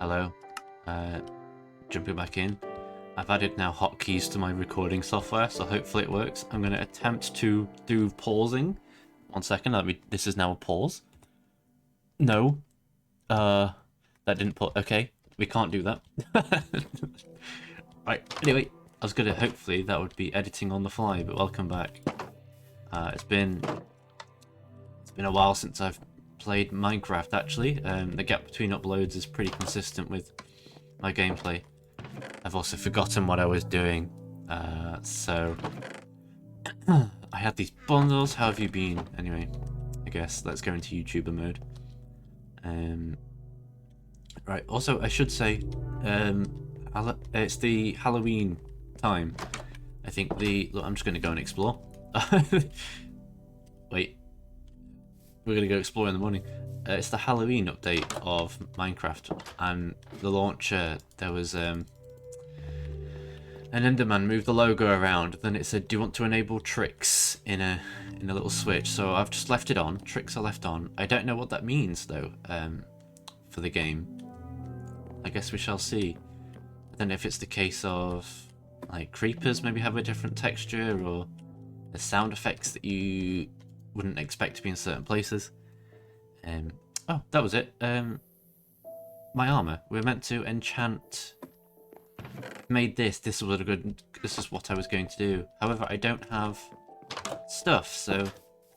Hello. Jumping back in. I've added now hotkeys to my recording software, so hopefully it works. I'm going to attempt to do pausing. 1 second, this is now a pause. No. That didn't put... Okay, we can't do that. Right, anyway, I was going to... Hopefully that would be editing on the fly, but welcome back. It's been a while since I've played Minecraft, actually. The gap between uploads is pretty consistent with my gameplay. I've also forgotten what I was doing, so I had these bundles. How have you been? Anyway, I guess let's go into YouTuber mode. Right, also I should say, it's the Halloween time. I think look, I'm just going to go and explore. Wait, we're going to go explore in the morning. It's the Halloween update of Minecraft, and the launcher, there was an Enderman moved the logo around, then it said, do you want to enable tricks in a little switch? So I've just left it on. Tricks are left on. I don't know what that means though, for the game. I guess we shall see. I don't know if it's the case of like creepers maybe have a different texture, or the sound effects that you wouldn't expect to be in certain places. Oh, that was it. My armor. We're meant to enchant. Made this. This was a good. This is what I was going to do. However, I don't have stuff, so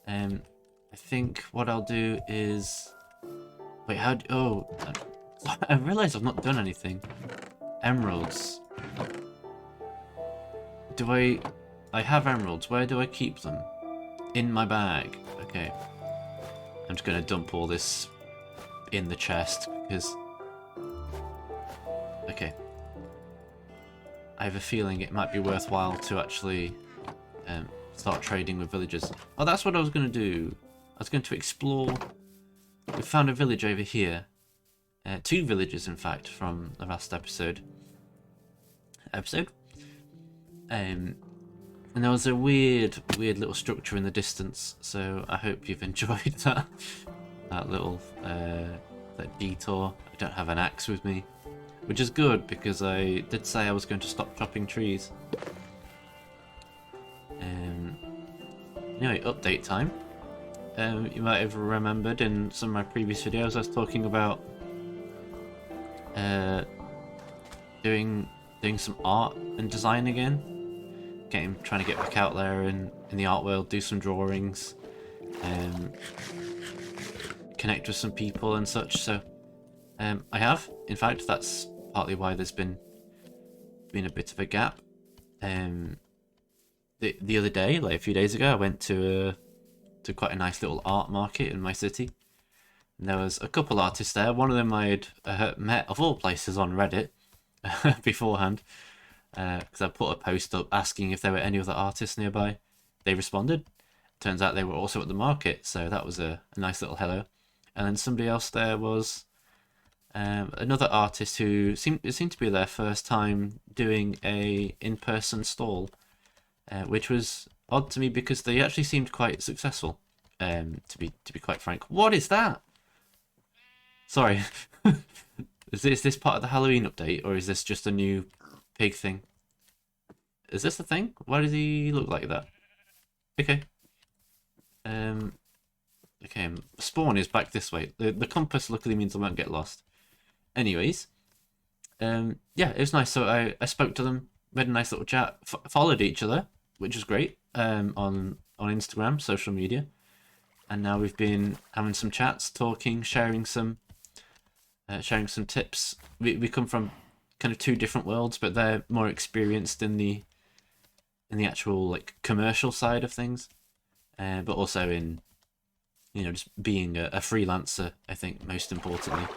I think what I'll do is. Wait, how? Oh, I realize I've not done anything. Emeralds. Do I? I have emeralds. Where do I keep them? In my bag. Okay. I'm just gonna dump all this in the chest because. Okay. I have a feeling it might be worthwhile to actually start trading with villagers. Oh, that's what I was going to do. I was going to explore. We found a village over here. 2 villages, in fact, from the last episode. And there was a weird little structure in the distance. So I hope you've enjoyed that. That little that detour. I don't have an axe with me. Which is good, because I did say I was going to stop chopping trees. Anyway, update time. You might have remembered in some of my previous videos I was talking about doing some art and design again. Trying to get back out there in the art world, do some drawings, connect with some people and such. So I have. In fact, that's partly why there's been a bit of a gap. The other day, like a few days ago, I went to quite a nice little art market in my city. And there was a couple artists there. One of them I had met, of all places, on Reddit beforehand, because I put a post up asking if there were any other artists nearby. They responded. Turns out they were also at the market, so that was a nice little hello. And then somebody else there was another artist who seemed to be their first time doing a in-person stall, which was odd to me because they actually seemed quite successful. To be quite frank, what is that? Sorry, is this part of the Halloween update, or is this just a new pig thing? Is this the thing? Why does he look like that? Okay. Okay, spawn is back this way. The compass luckily means I won't get lost. Anyways, yeah, it was nice. So I spoke to them, we had a nice little chat, followed each other, which was great, on Instagram, social media, and now we've been having some chats, talking, sharing some tips. We come from kind of 2 different worlds, but they're more experienced in the actual like commercial side of things, but also in just being a freelancer. I think most importantly.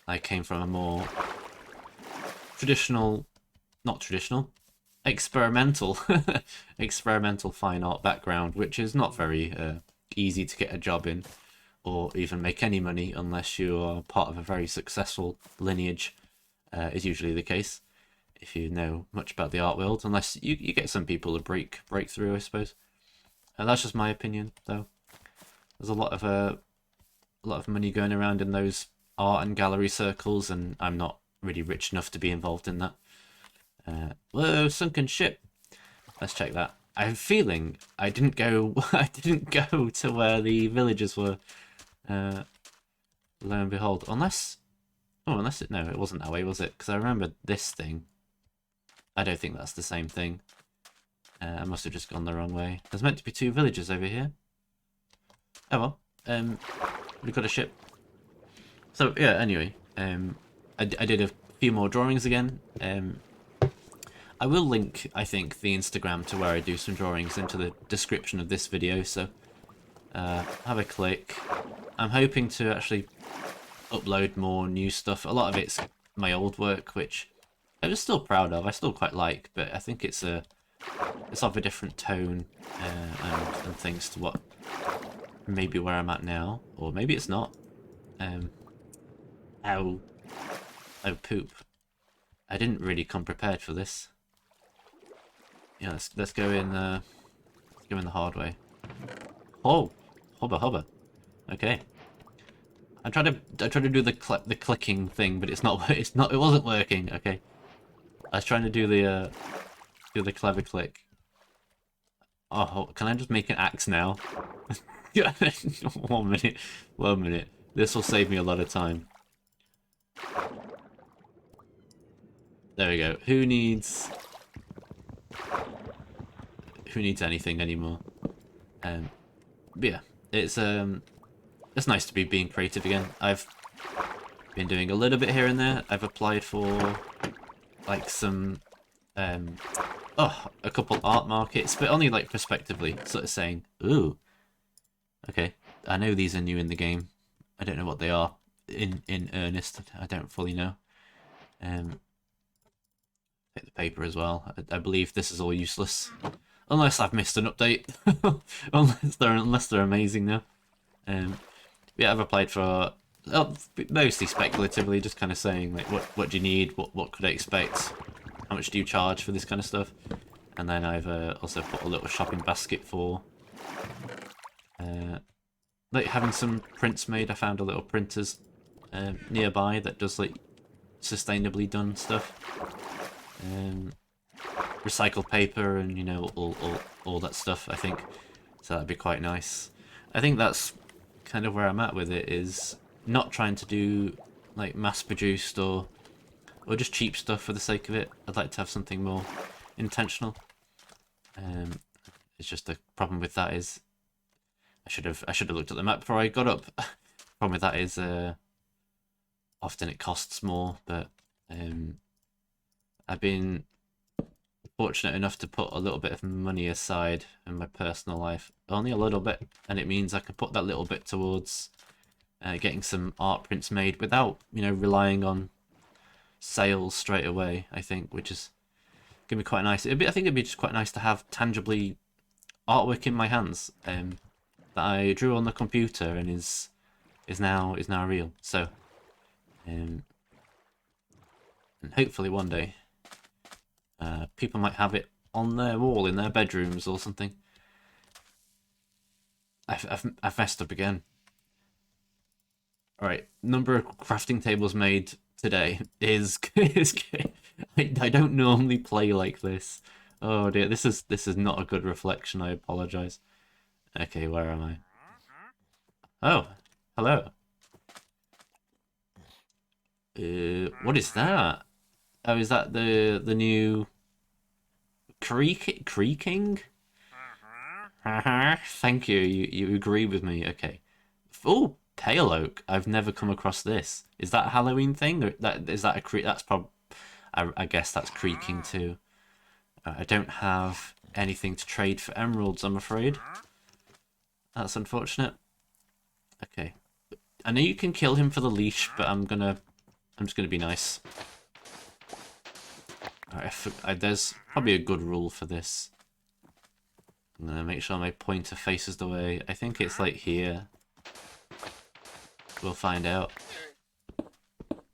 I came from a more experimental fine art background, which is not very easy to get a job in, or even make any money unless you are part of a very successful lineage, is usually the case, if you know much about the art world, unless you get some people to break through, I suppose. That's just my opinion, though. There's a lot of money going around in those art and gallery circles, and I'm not really rich enough to be involved in that. Whoa, sunken ship. Let's check that. I have a feeling I didn't go. I didn't go to where the villagers were. Lo and behold, unless no, it wasn't that way, was it? Because I remember this thing. I don't think that's the same thing. I must have just gone the wrong way. There's meant to be 2 villagers over here. Oh well. We've got a ship. So yeah. Anyway, I did a few more drawings again. I will link, I think, the Instagram to where I do some drawings into the description of this video. So have a click. I'm hoping to actually upload more new stuff. A lot of it's my old work, which I was still proud of. I still quite like, but I think it's of a different tone and things to what maybe where I'm at now, or maybe it's not. Oh poop! I didn't really come prepared for this. Yeah, let's go in. Let's go in the hard way. Oh, hubba. Okay. I tried to do the clicking thing, but it wasn't working. Okay. I was trying to do the clever click. Oh, can I just make an axe now? 1 minute. 1 minute. This will save me a lot of time. There we go. Who needs anything anymore? But yeah, it's nice to be being creative again. I've been doing a little bit here and there. I've applied for like some a couple art markets, but only like prospectively, sort of saying, ooh, okay, I know these are new in the game. I don't know what they are in earnest. I don't fully know. Take the paper as well. I believe this is all useless, unless I've missed an update. unless they're amazing now. Yeah, I've applied for mostly speculatively, just kind of saying like, what do you need? What could I expect? How much do you charge for this kind of stuff? And then I've also put a little shopping basket for like having some prints made. I found a little printers nearby that does like sustainably done stuff, recycled paper, and you know all that stuff. I think so that'd be quite nice. I think that's kind of where I'm at with it, is not trying to do like mass produced or just cheap stuff for the sake of it. I'd like to have something more intentional. It's just the problem with that is I should have looked at the map before I got up. Problem with that is often it costs more, but I've been fortunate enough to put a little bit of money aside in my personal life, only a little bit, and it means I can put that little bit towards getting some art prints made without, you know, relying on sales straight away. I think, which is gonna be quite nice. I think it'd be just quite nice to have tangibly artwork in my hands that I drew on the computer and is now real. So, and hopefully one day people might have it on their wall in their bedrooms or something. I've messed up again. All right, number of crafting tables made today is I don't normally play like this. Oh dear, this is not a good reflection. I apologize. Okay, where am I? Oh, hello. What is that? Oh, is that the new creaking? Thank you. You agree with me. Okay. Oh, pale oak. I've never come across this. Is that a Halloween thing? Or is that a creak? That's probably. I guess that's creaking too. I don't have anything to trade for emeralds, I'm afraid. That's unfortunate. Okay. I know you can kill him for the leash, but I'm just gonna be nice. Alright, there's probably a good rule for this. I'm gonna make sure my pointer faces the way. I think it's like here. We'll find out.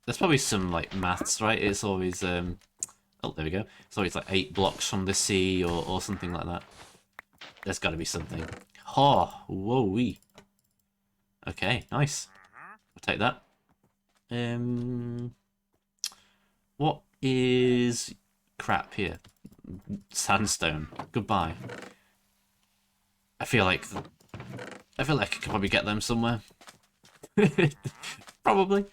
There's probably some like maths, right? It's always oh, there we go. It's always like 8 blocks from the sea or something like that. There's got to be something. Oh, whoa-wee. Okay, nice. I'll take that. What is crap here? Sandstone. Goodbye. I feel like I could probably get them somewhere. Probably.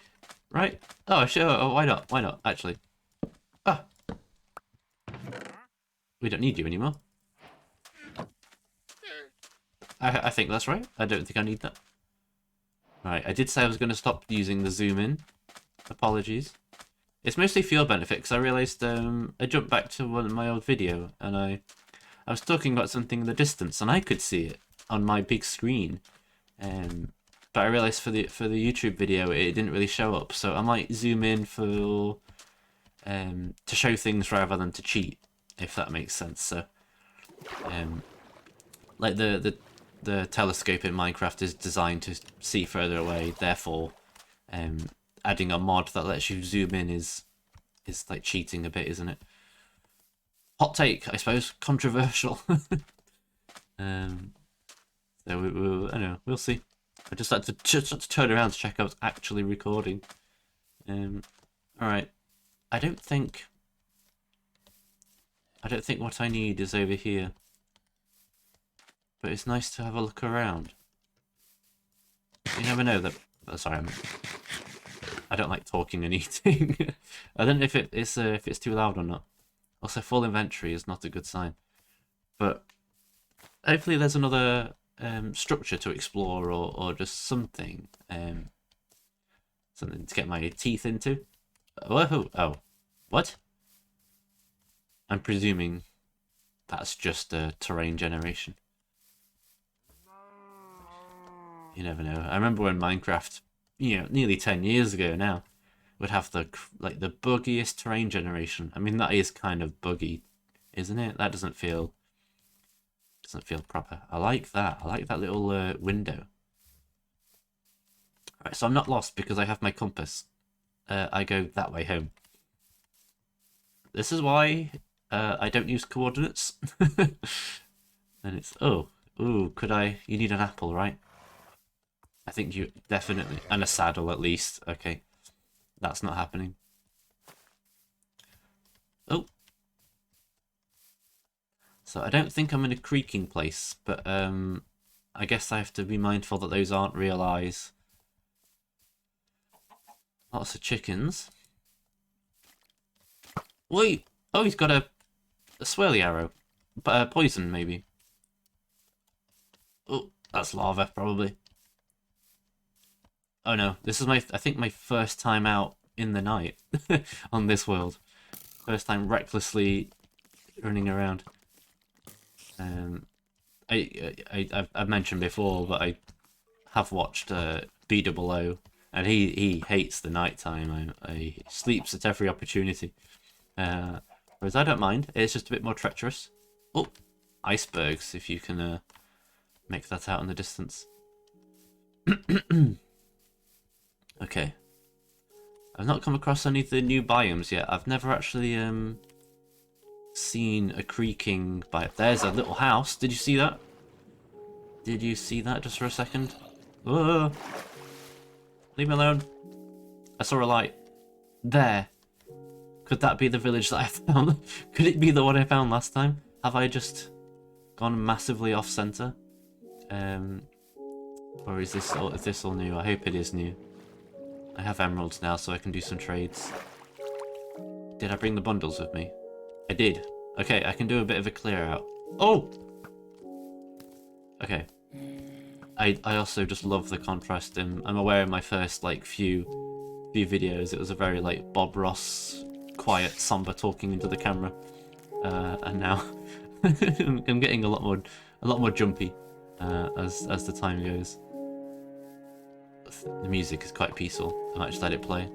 Right? Oh, sure. Oh, why not? Why not? Actually. Ah. We don't need you anymore. I think that's right. I don't think I need that. Right, I did say I was going to stop using the zoom in. Apologies. It's mostly for your benefit, because I realised I jumped back to my old video, and I was talking about something in the distance, and I could see it on my big screen. But I realised for the YouTube video, it didn't really show up, so I might zoom in for to show things rather than to cheat, if that makes sense. So, like the telescope in Minecraft is designed to see further away, therefore, adding a mod that lets you zoom in is like cheating a bit, isn't it? Hot take, I suppose. Controversial. So I don't know. We'll see. I just had to turn around to check I was actually recording. All right. I don't think what I need is over here. But it's nice to have a look around. You never know that. Oh, sorry, I don't like talking and eating. I don't know if it's too loud or not. Also, full inventory is not a good sign. But hopefully, there's another structure to explore, or just something, something to get my teeth into. Whoa! Oh, what? I'm presuming that's just a terrain generation. You never know. I remember when Minecraft, nearly 10 years ago now, would have the buggiest terrain generation. I mean, that is kind of buggy, isn't it? That doesn't feel proper. I like that. I like that little window. Alright, so I'm not lost because I have my compass. I go that way home. This is why I don't use coordinates. And it's, could I? You need an apple, right? I think you definitely, and a saddle at least. Okay, that's not happening. Oh, so I don't think I'm in a creaking place, but I guess I have to be mindful that those aren't real eyes. Lots of chickens. Wait, oh, he's got a swirly arrow, but poison maybe. Oh, that's lava probably. Oh no, this is I think my first time out in the night on this world. First time recklessly running around. I've mentioned before, but I have watched B00, and he hates the nighttime. He sleeps at every opportunity. Whereas I don't mind. It's just a bit more treacherous. Oh, icebergs, if you can make that out in the distance. Okay. I've not come across any of the new biomes yet. I've never actually seen a creaking biome. There's a little house. Did you see that? Did you see that just for a second? Whoa! Leave me alone. I saw a light. There. Could that be the village that I found? Could it be the one I found last time? Have I just gone massively off center? Or is this all new? I hope it is new. I have emeralds now, so I can do some trades. Did I bring the bundles with me? I did. Okay, I can do a bit of a clear out. Oh! Okay. I also just love the contrast. I'm aware in my first few videos it was a very Bob Ross, quiet, somber talking into the camera, and now I'm getting a lot more jumpy as the time goes. The music is quite peaceful. I might just let it play.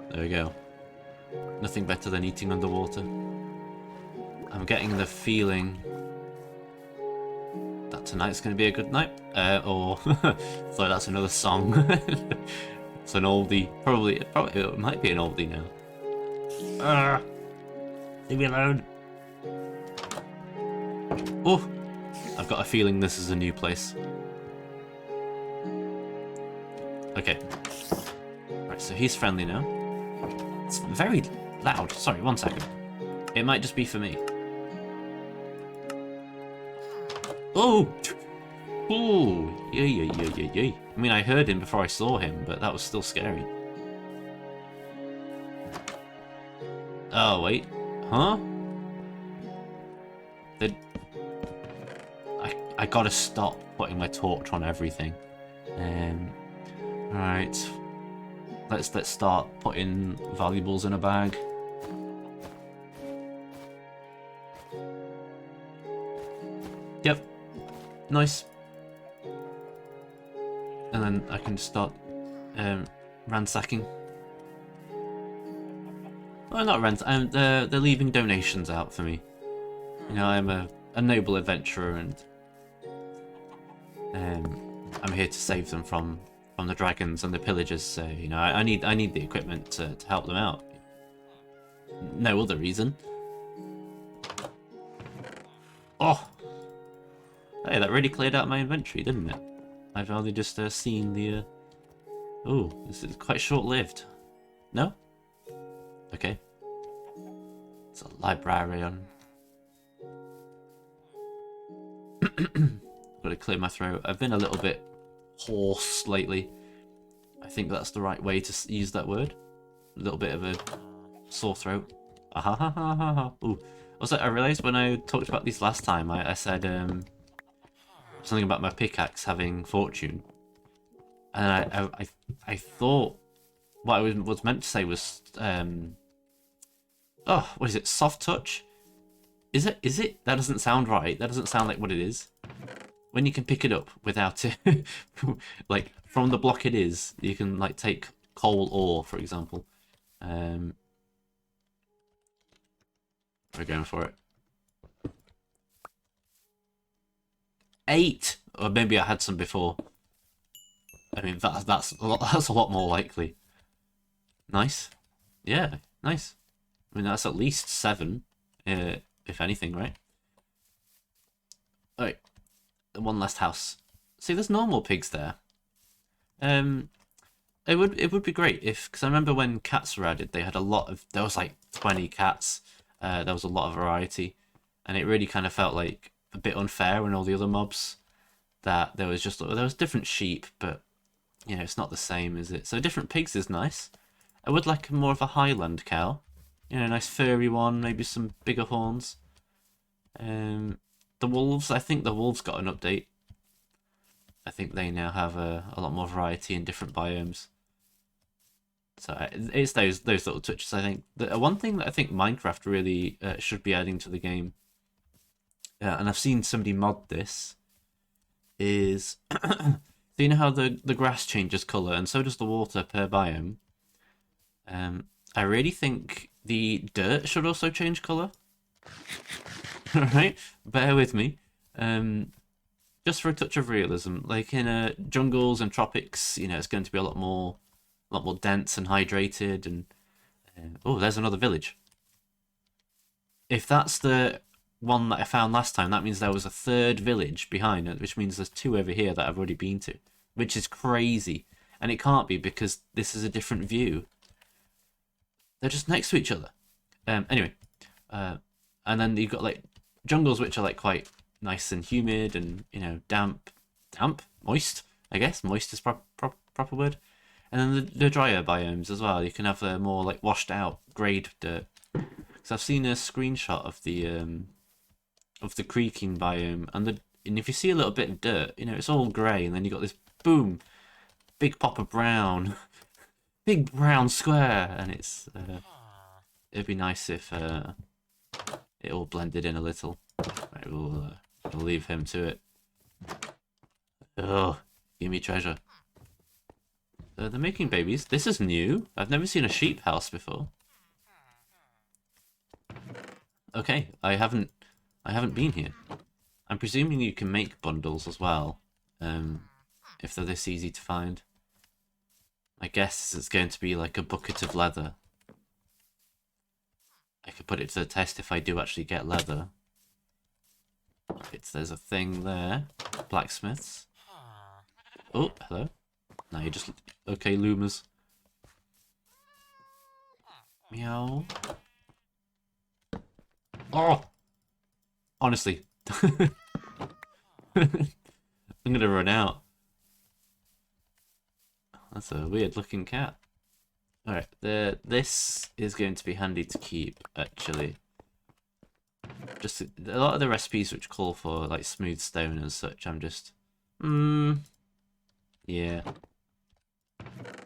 There we go. Nothing better than eating underwater. I'm getting the feeling tonight's going to be a good night. Or so that's another song. It's an oldie. Probably it might be an oldie now. Leave me alone. Oh, I've got a feeling this is a new place. Okay. Right, so he's friendly now. It's very loud. Sorry, 1 second. It might just be for me. Oh! Oh! Yay. I mean, I heard him before I saw him, but that was still scary. Oh, wait. Huh? I gotta stop putting my torch on everything. Right. Let's start putting valuables in a bag. Yep. Nice. And then I can start ransacking. Well, not ransack. They're leaving donations out for me. You know, I'm a noble adventurer, and I'm here to save them from the dragons and the pillagers. So you know, I need the equipment to help them out. No other reason. Oh, hey, that really cleared out my inventory, didn't it? I've only just seen the. Oh, this is quite short-lived. No? Okay. It's a librarian. Gotta clear my throat. I've been a little bit hoarse lately. I think that's the right way to use that word. A little bit of a sore throat. Ooh. Also, I realised when I talked about these last time, I said something about my pickaxe having fortune, and I thought what I was meant to say was oh, what is it? Soft touch? Is it? That doesn't sound right. That doesn't sound like what it is. When you can pick it up without it, like from the block it is, you can like take coal ore, for example. We're going for it. 8, or maybe I had some before. I mean, that's a lot more likely. Nice, yeah, nice. I mean, that's at least 7, if anything, right? Alright, one last house. See, there's normal pigs there. It would be great if, because I remember when cats were added, they had a lot of. There was like 20 cats. There was a lot of variety, and it really kind of felt like a bit unfair when all the other mobs that there was different sheep, but you know it's not the same, is it? So different pigs is nice. I would like more of a Highland cow, you know, a nice furry one, maybe some bigger horns. The wolves, I think the wolves got an update. I think they now have a lot more variety in different biomes. So it's those little touches. I think the one thing that I think Minecraft really should be adding to the game, and I've seen somebody mod this, is so you know how the grass changes colour and so does the water per biome. I really think the dirt should also change colour. Alright, bear with me. Just for a touch of realism, like in jungles and tropics, you know, it's going to be a lot more dense and hydrated. And oh, there's another village. If that's the one that I found last time, that means there was a third village behind it, which means there's 2 over here that I've already been to, which is crazy. And it can't be because this is a different view. They're just next to each other. Anyway, and then you've got like jungles which are like quite nice and humid and, you know, damp, moist, I guess. Moist is proper word. And then the drier biomes as well. You can have the more like washed out greyed dirt. Because I've seen a screenshot of the creaking biome, and if you see a little bit of dirt, you know, it's all grey, and then you got this boom, big pop of brown, big brown square, and it's it'd be nice if it all blended in a little. Right, we'll leave him to it. Oh, give me treasure. They're making babies. This is new. I've never seen a sheep house before. Okay, I haven't been here. I'm presuming you can make bundles as well, if they're this easy to find. My guess is it's going to be like a bucket of leather. I could put it to the test if I do actually get leather. There's a thing there. Blacksmiths. Oh, hello. Now you're just... Okay, Lumas. Meow. Oh! Honestly. I'm gonna run out. That's a weird looking cat. Alright, this is going to be handy to keep, actually. Just a lot of the recipes which call for like smooth stone and such, I'm just... Yeah.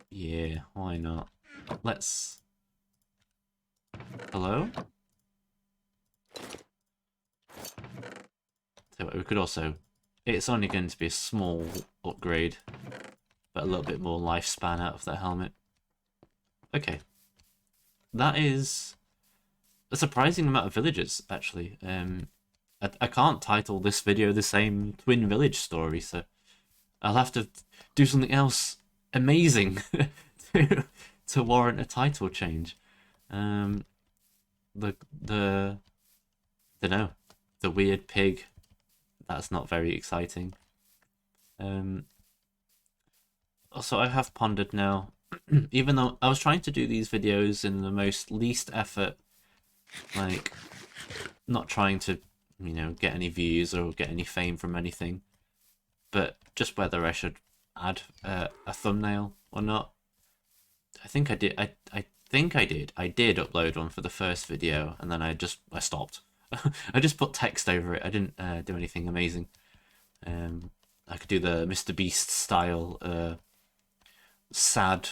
Yeah, why not? Let's... Hello? So we could also... It's only going to be a small upgrade, but a little bit more lifespan out of the helmet. Okay. That is a surprising amount of villagers, actually. I can't title this video the same Twin Village story, so I'll have to do something else amazing to warrant a title change. The dunno, the weird pig. That's not very exciting. Also, I have pondered now, even though I was trying to do these videos in the most least effort, like not trying to, you know, get any views or get any fame from anything, but just whether I should add a thumbnail or not. I think I did. I think I did. I did upload one for the first video, and then I stopped. I just put text over it. I didn't do anything amazing. I could do the Mr. Beast style, sad,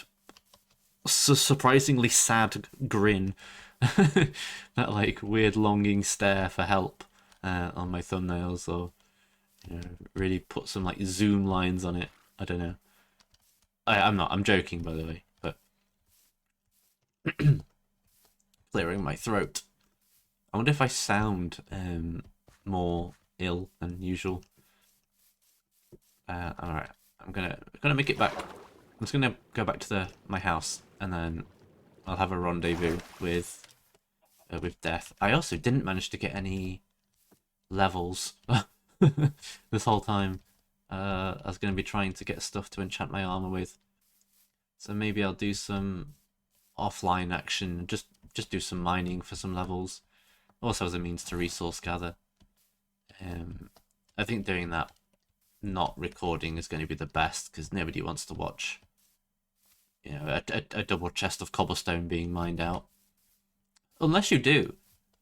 surprisingly sad grin, that like weird longing stare for help on my thumbnails, or you know, really put some like zoom lines on it. I don't know. I'm joking, by the way, but clearing my throat. I wonder if I sound more ill than usual. All right, I'm gonna make it back. I'm just gonna go back to my house, and then I'll have a rendezvous with death. I also didn't manage to get any levels this whole time. I was gonna be trying to get stuff to enchant my armor with, so maybe I'll do some offline action. Just do some mining for some levels. Also as a means to resource gather. I think doing that, not recording, is going to be the best, because nobody wants to watch, you know, a double chest of cobblestone being mined out. Unless you do,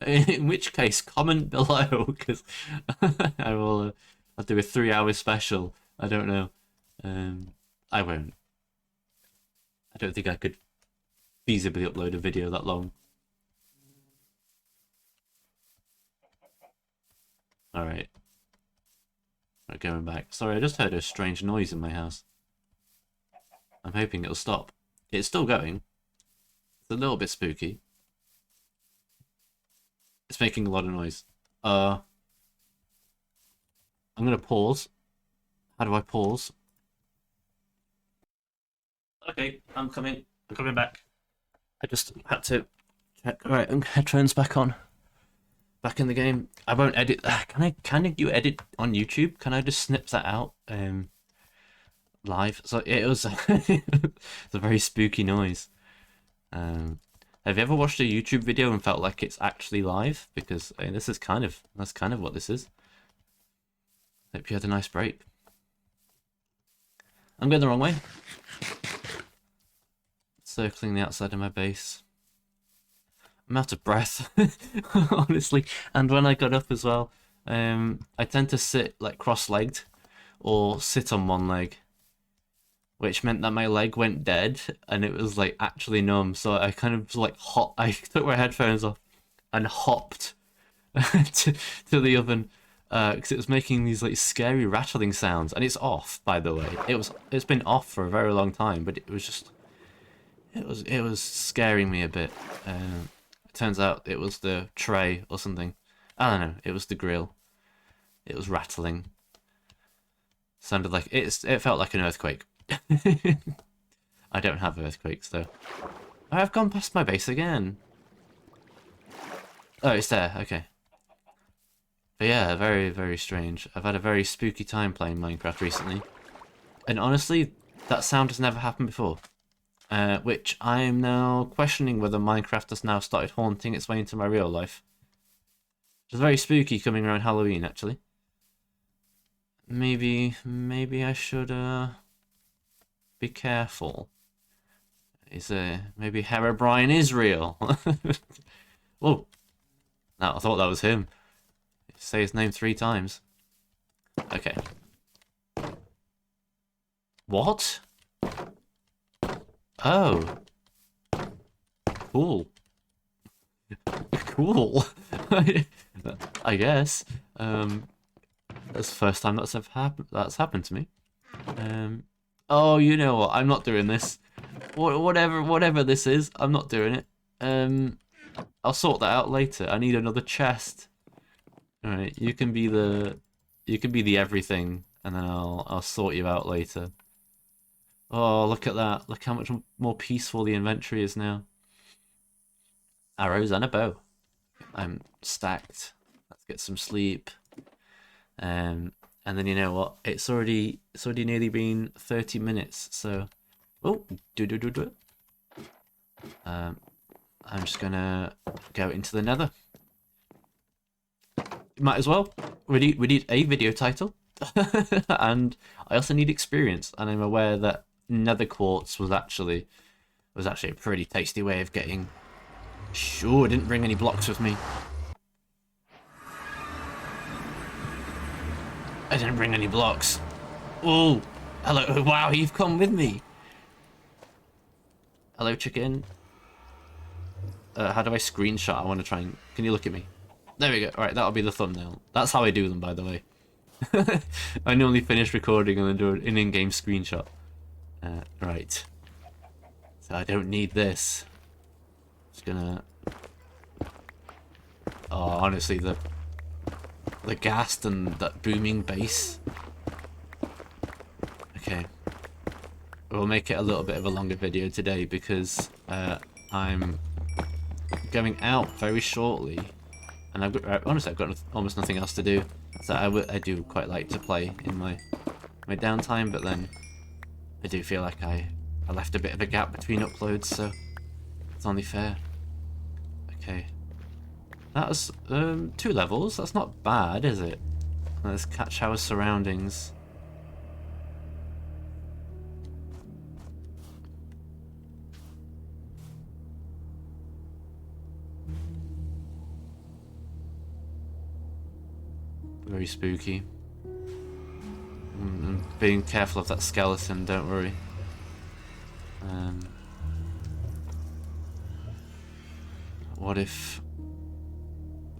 in which case comment below, because I'll do a 3-hour special. I don't know. I won't. I don't think I could feasibly upload a video that long. Alright. We're going back. Sorry, I just heard a strange noise in my house. I'm hoping it'll stop. It's still going. It's a little bit spooky. It's making a lot of noise. I'm gonna pause. How do I pause? Okay, I'm coming. I'm coming back. I just had to check. Alright, headphones back on. Back in the game. I won't edit. Can you edit on YouTube? Can I just snip that out live? So it was it's a very spooky noise. Have you ever watched a YouTube video and felt like it's actually live? Because I mean, that's kind of what this is. Hope you had a nice break. I'm going the wrong way. Circling the outside of my base. I'm out of breath, honestly. And when I got up as well, I tend to sit like cross-legged or sit on one leg, which meant that my leg went dead and it was like actually numb. So I kind of like I took my headphones off and hopped to the oven because it was making these like scary rattling sounds. And it's off, by the way. It's been off for a very long time, but it was just it was scaring me a bit. Turns out it was the tray or something. I don't know. It was the grill. It was rattling. Sounded like it felt like an earthquake. I don't have earthquakes though. I've gone past my base again. Oh, it's there. Okay. But yeah, very, very strange. I've had a very spooky time playing Minecraft recently. And honestly, that sound has never happened before. Which I am now questioning whether Minecraft has now started haunting its way into my real life. It's very spooky coming around Halloween, actually. Maybe I should be careful. Maybe Herobrine is real? Whoa! No, I thought that was him. Say his name 3 times. Okay. What? Oh. Cool. Cool. I guess. That's the first time that's happened to me. Oh, you know what? I'm not doing this. Whatever this is, I'm not doing it. I'll sort that out later. I need another chest. All right, you can be the everything, and then I'll sort you out later. Oh, look at that! Look how much more peaceful the inventory is now. Arrows and a bow. I'm stacked. Let's get some sleep. And then you know what? It's already nearly been 30 minutes. So, oh, do. I'm just gonna go into the Nether. Might as well. We need a video title, and I also need experience. And I'm aware that Nether quartz was actually a pretty tasty way of getting. Sure, didn't bring any blocks with me. I didn't bring any blocks. Oh, hello! Wow, you've come with me. Hello, chicken. How do I screenshot? I want to try and... Can you look at me? There we go. Alright, that'll be the thumbnail. That's how I do them, by the way. I normally finish recording and then do an in-game screenshot. Right. So I don't need this. Just gonna... Oh, honestly, the ghast and that booming bass. Okay. We'll make it a little bit of a longer video today because I'm going out very shortly, and honestly I've got almost nothing else to do. So I do quite like to play in my downtime, but then I do feel like I left a bit of a gap between uploads, so it's only fair. Okay, that was 2 levels. That's not bad, is it? Let's catch our surroundings. Very spooky. I'm being careful of that skeleton, don't worry. What if...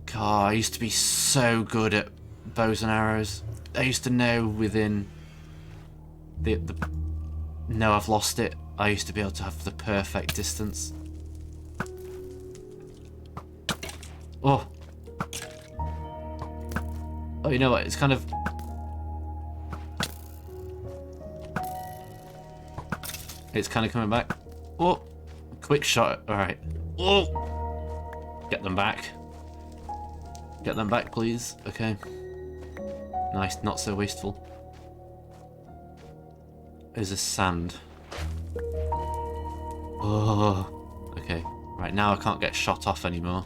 God, I used to be so good at bows and arrows. I used to know within the... No, I've lost it. I used to be able to have the perfect distance. Oh! Oh, you know what? It's kind of... It's kind of coming back. Oh! Quick shot. Alright. Oh! Get them back. Get them back, please. Okay. Nice. Not so wasteful. There's a sand. Oh. Okay. Right, now I can't get shot off anymore.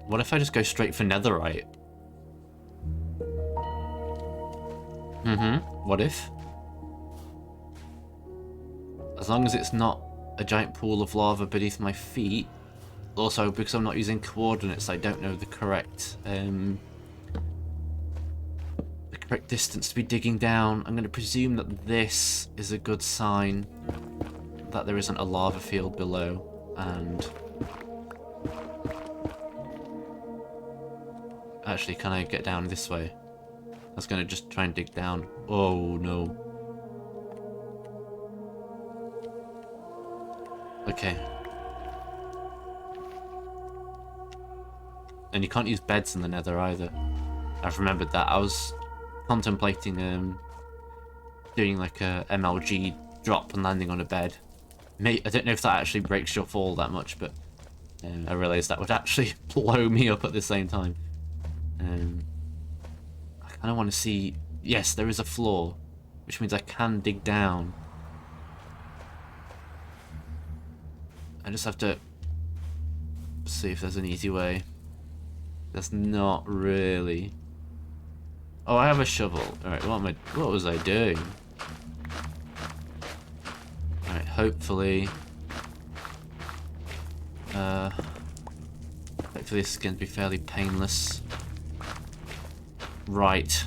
What if I just go straight for netherite? What if? As long as it's not a giant pool of lava beneath my feet. Also, because I'm not using coordinates, I don't know the correct distance to be digging down. I'm going to presume that this is a good sign that there isn't a lava field below, and... Actually, can I get down this way? I was going to just try and dig down. Oh, no. Okay. And you can't use beds in the nether either. I've remembered that. I was contemplating doing like a MLG drop and landing on a bed. I don't know if that actually breaks your fall that much, but I realised that would actually blow me up at the same time. I kind of want to see... Yes, there is a floor, which means I can dig down. I just have to see if there's an easy way. There's not really. Oh, I have a shovel. Alright, what was I doing? Alright, hopefully this is going to be fairly painless. Right.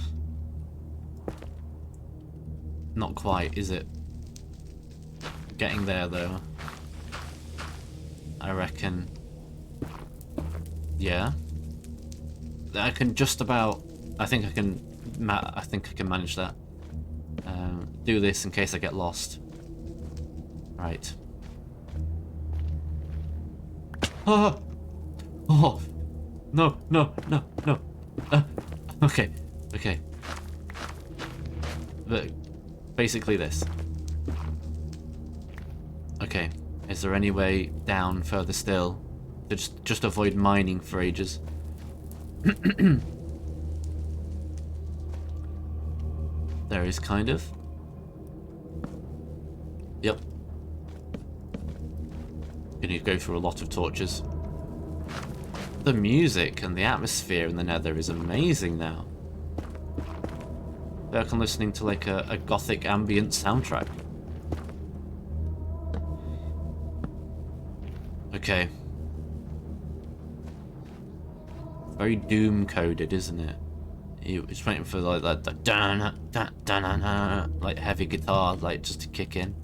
Not quite, is it? Getting there, though. I reckon. Yeah. I can just about... I think I can manage that. Do this in case I get lost. Right. Oh! Oh! No, no, no, no. Okay, okay. But basically this. Okay. Is there any way down further still to just avoid mining for ages? There is kind of. Yep. You need to go through a lot of torches. The music and the atmosphere in the nether is amazing now. I feel like I'm listening to like a gothic ambient soundtrack. Okay. Very doom coded, isn't it? It's waiting for like that like heavy guitar, like just to kick in.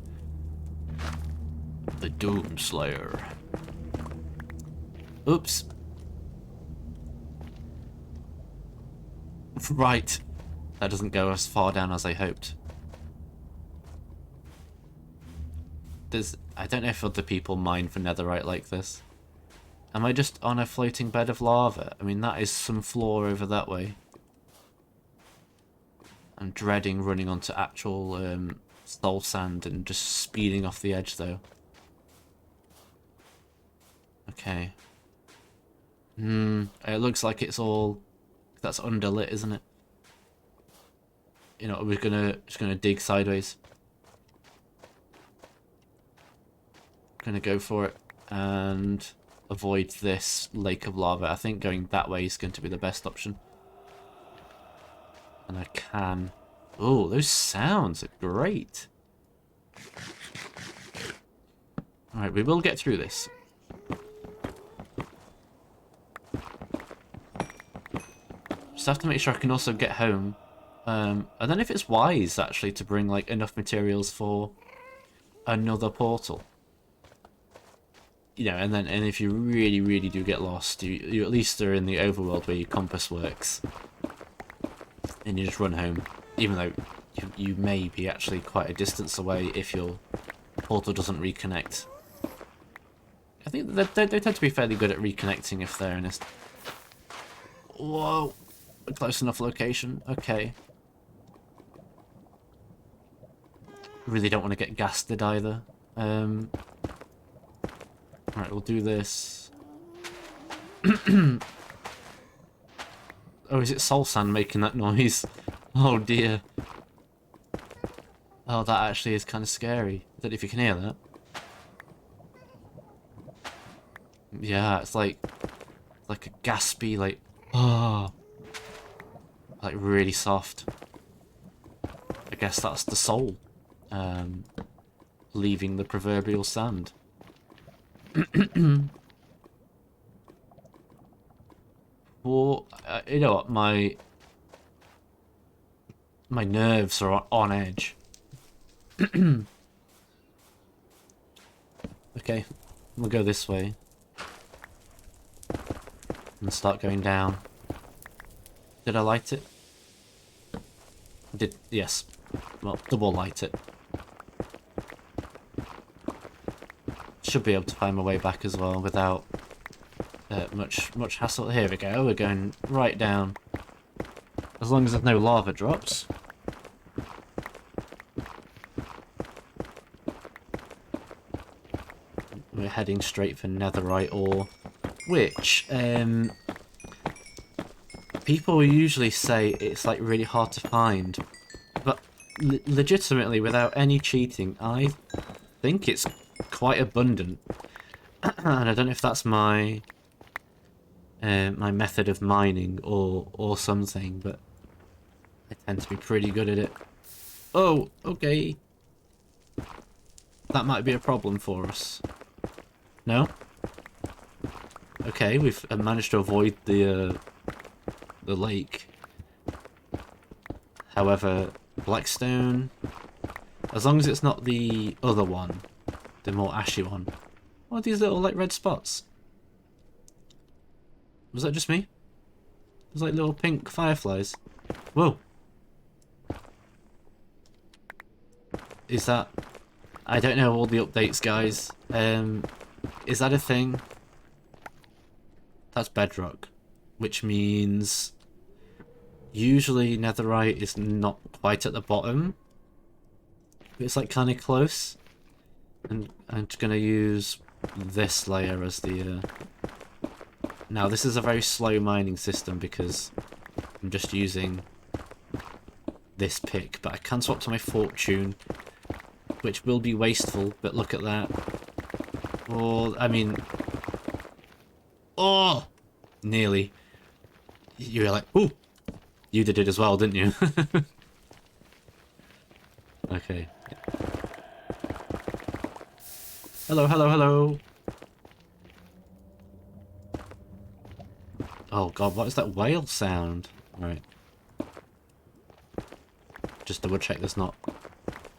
The Doom Slayer. Oops. Right. That doesn't go as far down as I hoped. I don't know if other people mine for netherite like this. Am I just on a floating bed of lava? I mean, that is some floor over that way. I'm dreading running onto actual soul sand and just speeding off the edge, though. Okay. It looks like it's all... That's underlit, isn't it? You know, we're just gonna dig sideways. Gonna go for it and avoid this lake of lava. I think going that way is going to be the best option. And I can... Oh, those sounds are great. Alright, we will get through this. Just have to make sure I can also get home. I don't know if it's wise, actually, to bring like enough materials for another portal. You know, and if you really, really do get lost, you at least are in the overworld where your compass works. And you just run home. Even though you may be actually quite a distance away if your portal doesn't reconnect. I think they tend to be fairly good at reconnecting, if they're honest. Whoa! A close enough location. Okay. Really don't want to get gasted either. Alright, we'll do this. Oh, is it soul sand making that noise? Oh dear. Oh, that actually is kind of scary. I don't know if you can hear that. Yeah, it's like a gaspy, like, oh, like really soft. I guess that's the soul, leaving the proverbial sand. Well, you know what, my nerves are on edge. Okay, we'll go this way. And start going down. Did I light it? Yes. Well, double light it. Should be able to find my way back as well without much hassle. Here we go. We're going right down. As long as there's no lava drops. We're heading straight for netherite ore, which people usually say it's like really hard to find, but legitimately, without any cheating, I think it's quite abundant. And I don't know if that's my my method of mining or something, but I tend to be pretty good at it. Oh, okay. That might be a problem for us. No? Okay, we've managed to avoid the lake. However, Blackstone, as long as it's not the other one, the more ashy one. What are these little like red spots? Was that just me? There's like little pink fireflies. Whoa. Is that... I don't know all the updates, guys. Is that a thing? That's bedrock, which means usually netherite is not quite at the bottom. But it's like kind of close. And I'm just going to use this layer as the... Now this is a very slow mining system because I'm just using this pick, but I can swap to my fortune, which will be wasteful, but look at that. Or, I mean... Oh! Nearly. You were like, ooh! You did it as well, didn't you? Okay. Hello, hello, hello! Oh god, what is that whale sound? Right. Just double check there's not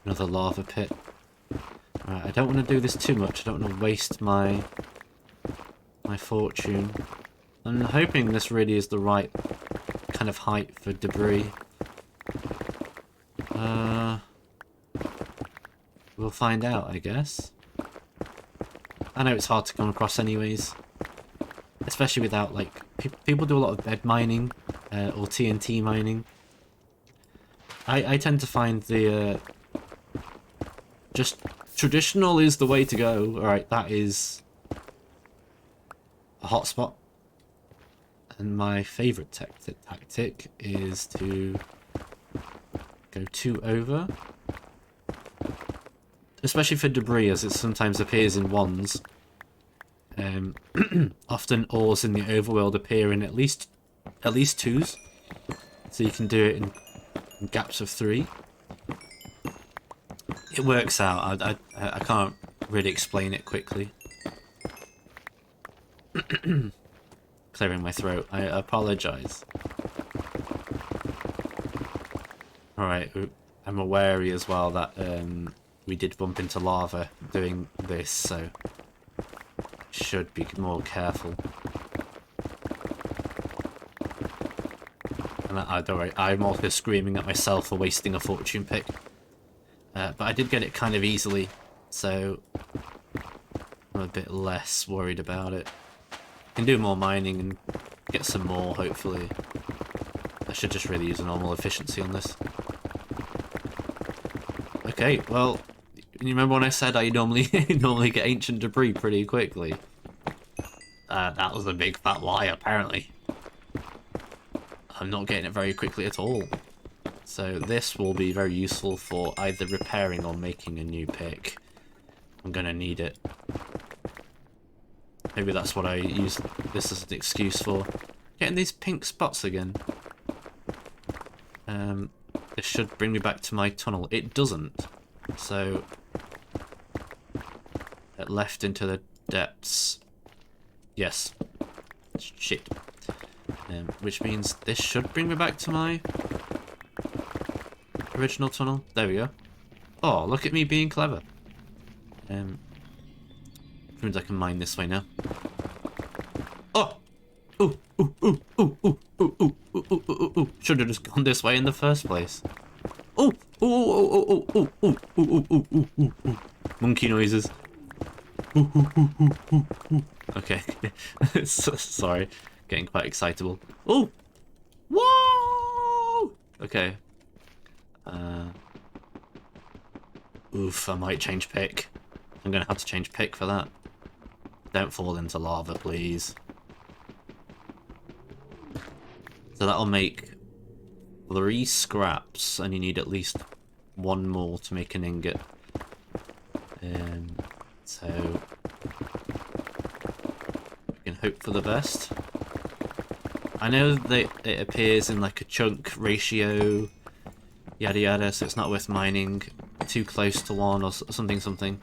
another lava pit. Right, I don't want to do this too much. I don't want to waste my fortune. I'm hoping this really is the right kind of height for debris. We'll find out, I guess. I know it's hard to come across anyways. Especially without, like, people do a lot of bed mining, or TNT mining. I tend to find the, just traditional is the way to go. Alright, that is a hotspot. And my favourite tactic is to go 2 over. Especially for debris, as it sometimes appears in ones. Often ores in the overworld appear in at least 2s, so you can do it in gaps of 3. It works out. I can't really explain it quickly. Clearing my throat. I apologise. Alright, I'm wary as well that we did bump into lava doing this, so should be more careful. And don't worry, I'm also screaming at myself for wasting a fortune pick. But I did get it kind of easily, so I'm a bit less worried about it. I can do more mining and get some more, hopefully. I should just really use a normal efficiency on this. Okay, well, you remember when I said I normally get ancient debris pretty quickly? That was a big fat lie, apparently. I'm not getting it very quickly at all. So this will be very useful for either repairing or making a new pick. I'm gonna need it. Maybe that's what I use this as an excuse for. Getting these pink spots again. This should bring me back to my tunnel. It doesn't. So it left into the depths. Yes. Shit. Which means this should bring me back to my original tunnel. There we go. Oh, look at me being clever. Which means I can mine this way now. Oh! Ooh, ooh, ooh, ooh, ooh, ooh, ooh, ooh, ooh, ooh, ooh. Should have just gone this way in the first place. Oh! Ooh, ooh, ooh, ooh, ooh, ooh, ooh, ooh, ooh, ooh, ooh. Monkey noises. Ooh, ooh, ooh, ooh, ooh, ooh. Okay. Sorry. Getting quite excitable. Oh! Whoa! Okay. Oof, I might change pick. I'm gonna have to change pick for that. Don't fall into lava, please. So that'll make 3 scraps, and you need at least 1 more to make an ingot. So we can hope for the best. I know that it appears in like a chunk ratio, yada yada, so it's not worth mining too close to 1 or something,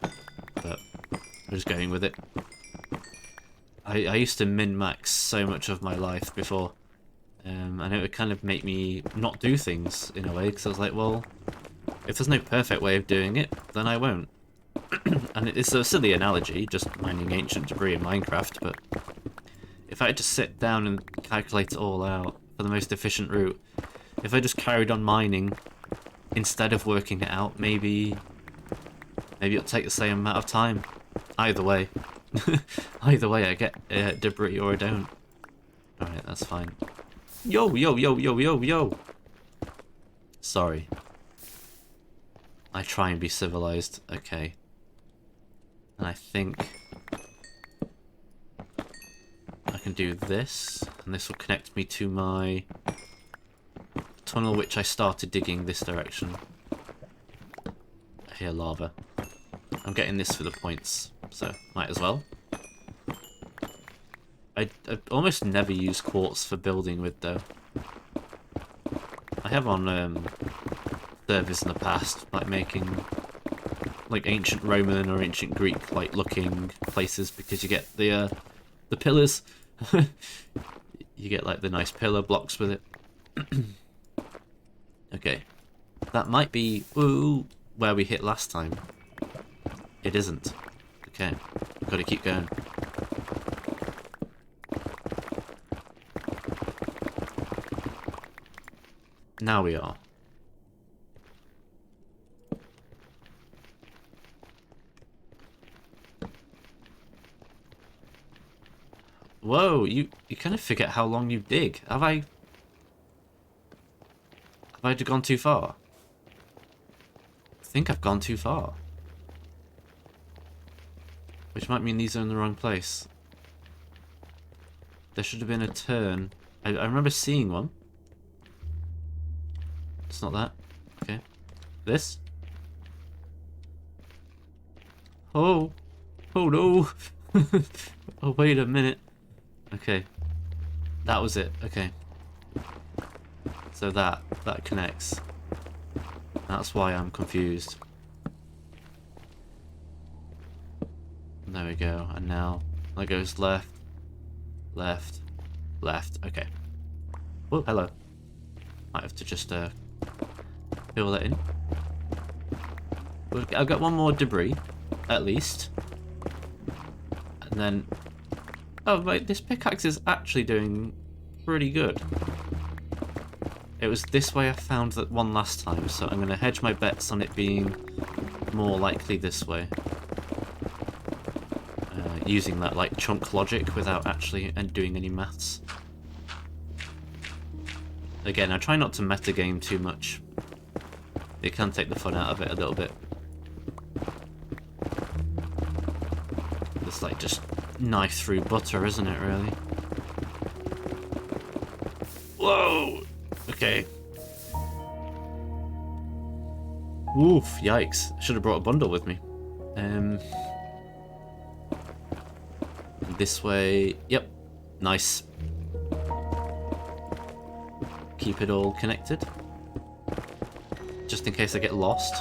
but I'm just going with it. I used to min-max so much of my life before, and it would kind of make me not do things in a way, because I was like, well, if there's no perfect way of doing it, then I won't. And it's a silly analogy, just mining ancient debris in Minecraft, but if I had to sit down and calculate it all out for the most efficient route, if I just carried on mining instead of working it out, maybe it'll take the same amount of time. Either way. Either way, I get debris or I don't. Alright, that's fine. Yo, yo, yo, yo, yo, yo! Sorry. I try and be civilized. Okay. And I think I can do this, and this will connect me to my tunnel which I started digging this direction. I hear lava. I'm getting this for the points, so might as well. I almost never use quartz for building with though. I have on servers in the past, like making like ancient Roman or ancient Greek like looking places, because you get the pillars. You get like the nice pillar blocks with it. Okay, that might be where we hit last time. It isn't. Okay, gotta keep going. Now we are. Whoa, you kind of forget how long you dig. Have I gone too far? I think I've gone too far. Which might mean these are in the wrong place. There should have been a turn. I remember seeing one. It's not that. Okay. This? Oh! Oh no! Oh, wait a minute. Okay. That was it. Okay. So that connects. That's why I'm confused. There we go. And now that goes left, left, left. Okay. Oh, hello. Might have to just fill that in. I've got 1 more debris, at least. And then... oh, wait, this pickaxe is actually doing pretty good. It was this way I found that one last time, so I'm going to hedge my bets on it being more likely this way. Using that, like, chunk logic without actually doing any maths. Again, I try not to metagame too much. It can take the fun out of it a little bit. It's like just knife through butter, isn't it, really? Whoa! Okay. Oof, yikes. I should have brought a bundle with me. This way. Yep. Nice. Keep it all connected. Just in case I get lost.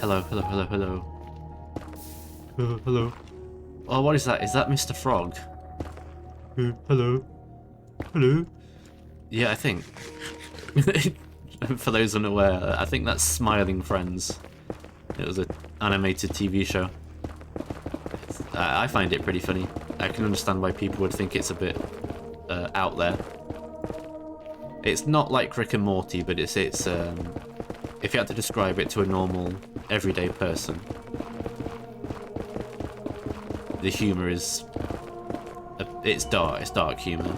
Hello, hello, hello, hello. Hello. Oh, what is that? Is that Mr. Frog? Hello. Hello. Yeah, I think. For those unaware, I think that's Smiling Friends. It was an animated TV show. I find it pretty funny. I can understand why people would think it's a bit out there. It's not like Rick and Morty, but it's if you had to describe it to a normal, everyday person, the humour is it's dark humour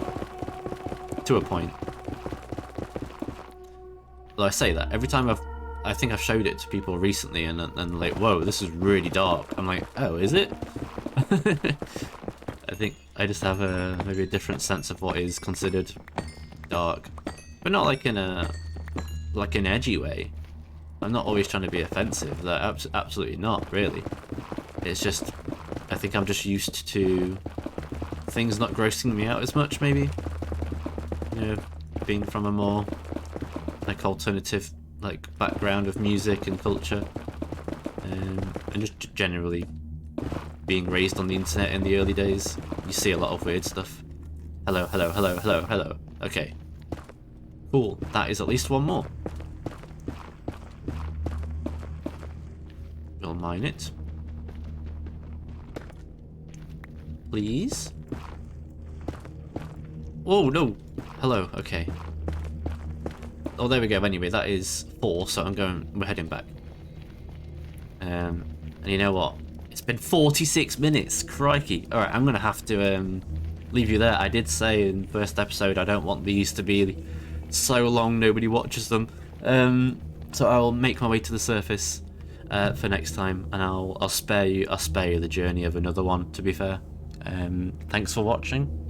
to a point. Well, I say that every time I think I've showed it to people recently, and like, whoa, this is really dark. I'm like, oh, is it? I think I just have maybe a different sense of what is considered dark, but not like in an edgy way. I'm not always trying to be offensive. That absolutely not, really. It's just, I think I'm just used to things not grossing me out as much, maybe. You know, being from a more like alternative like background of music and culture, and just generally being raised on the internet in the early days. You see a lot of weird stuff. Hello, hello, hello, hello, hello. Okay. Cool. That is at least one more. We'll mine it. Please? Oh, no. Hello. Okay. Oh, there we go. Anyway, that is 4, so we're heading back. And you know what? It's been 46 minutes. Crikey. Alright, I'm going to have to leave you there. I did say in the first episode I don't want these to be so long nobody watches them. So I'll make my way to the surface for next time, and I'll spare you the journey of another one, to be fair. Thanks for watching.